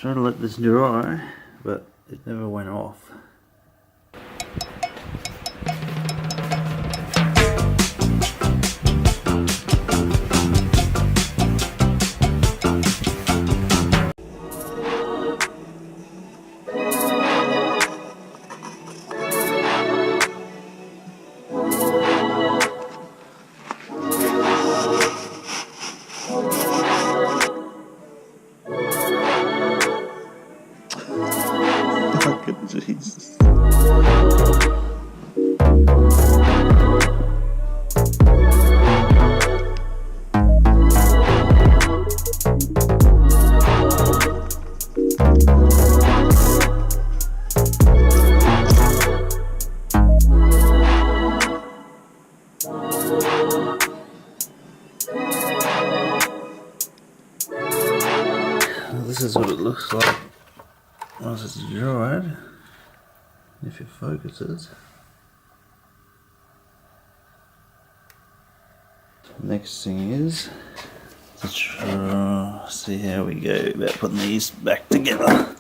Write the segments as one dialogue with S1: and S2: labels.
S1: Tried to let this dry, but it never went off. Jesus. This is what it looks like once it's dried, if it focuses. Next thing is to try, see how we go about putting these back together.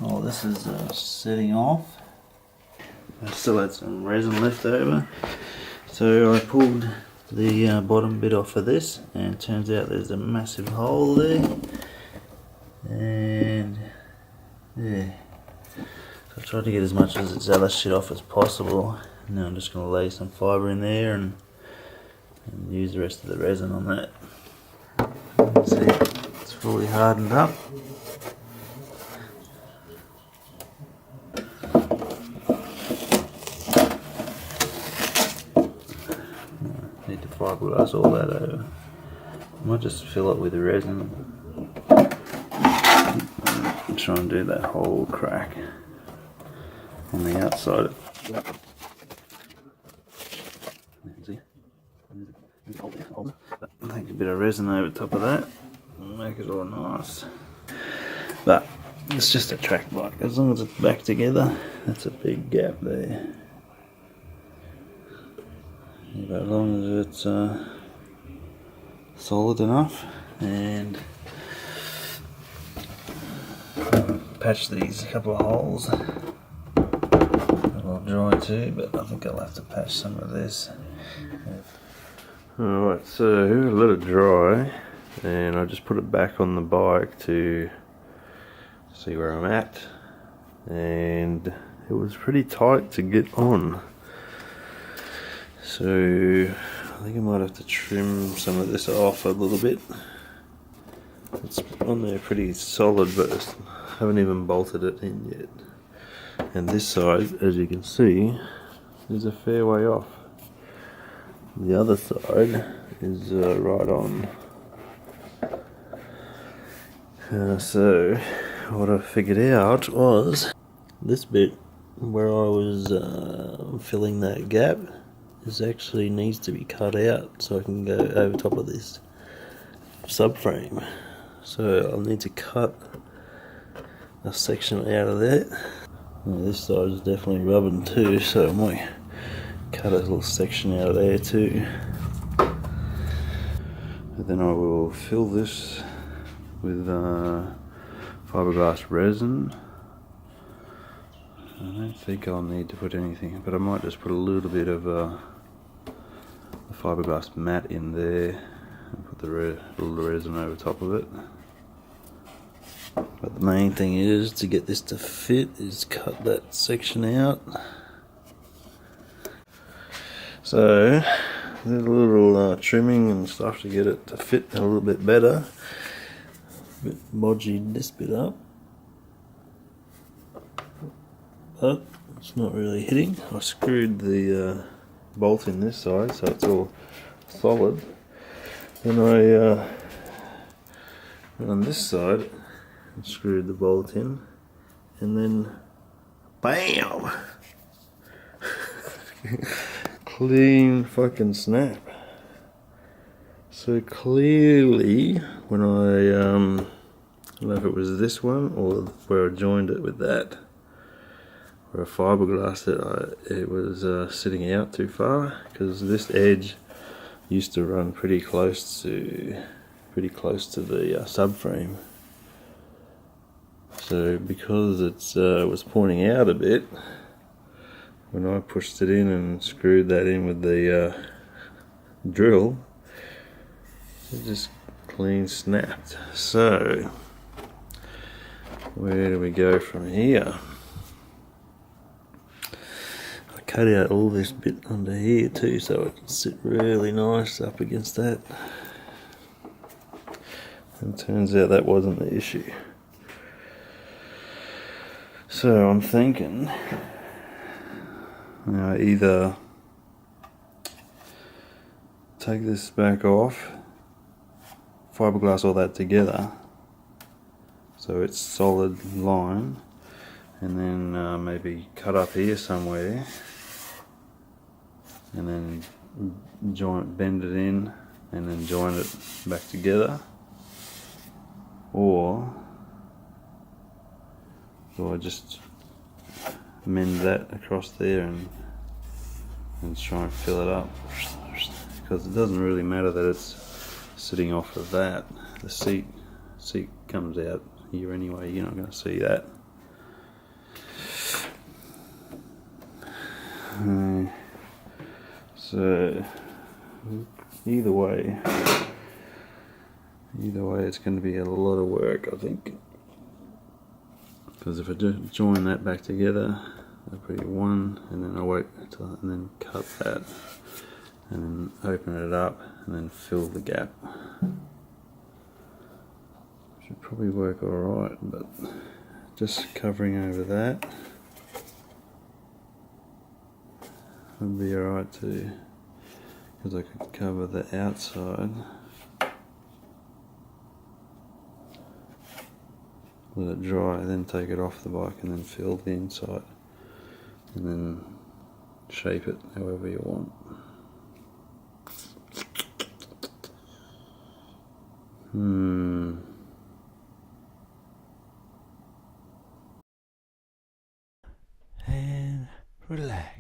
S1: Oh, this is setting off. I still had some resin left over, so I pulled the bottom bit off of this, and it turns out there's a massive hole there, and yeah, so I tried to get as much of this other shit off as possible. Now I'm just going to lay some fibre in there and use the rest of the resin on that. See, it's fully hardened up. Need to Fibreglass all that over. I might just fill it with resin and try and do that whole crack on the outside. Take a bit of resin over top of that and make it all nice. But it's just a track bike. As long as it's back together, that's a big gap there. Yeah, but as long as it's solid enough, and patch these couple of holes. It'll dry too, but I think I'll have to patch some of this.
S2: Alright, so I let it dry, and I just put it back on the bike to see where I'm at, and it was pretty tight to get on. So I think I might have to trim some of this off a little bit. It's on there pretty solid, but I haven't even bolted it in yet. And this side, as you can see, is a fair way off. The other side is right on. So what I figured out was this bit where I was filling that gap is actually needs to be cut out so I can go over top of this subframe. So I'll need to cut a section out of that. Now this side is definitely rubbing too, so I might cut a little section out of there too. And then I will fill this with fiberglass resin. I don't think I'll need to put anything, but I might just put a little bit of the fiberglass mat in there and put the little resin over top of it. But the main thing is to get this to fit is cut that section out. So there's a little trimming and stuff to get it to fit a little bit better. A bit bodgy this bit up, but it's not really hitting. I screwed the bolt in this side so it's all solid. Then I went on this side and screwed the bolt in, and then BAM! Clean fucking snap. So clearly when I don't know if it was this one or where I joined it with that, where a fiberglass it was sitting out too far, because this edge used to run pretty close to the subframe. So because it was pointing out a bit, when I pushed it in and screwed that in with the drill, it just clean snapped. So where do we go from here? I cut out all this bit under here too so it can sit really nice up against that. And it turns out that wasn't the issue. So I'm thinking, either take this back off, fiberglass all that together so it's solid line, and then maybe cut up here somewhere and then bend it in and then join it back together, or do I just mend that across there and try and fill it up, because it doesn't really matter that it's sitting off of that. The seat comes out here anyway, you're not going to see that. So either way it's going to be a lot of work, I think, because if I join that back together, that'll be one, and then I wait until, and then cut that, and then open it up, and then fill the gap. Should probably work alright, but just covering over that would be alright too, because I could cover the outside. Let it dry, then take it off the bike and then fill the inside, and then shape it however you want.
S1: And relax.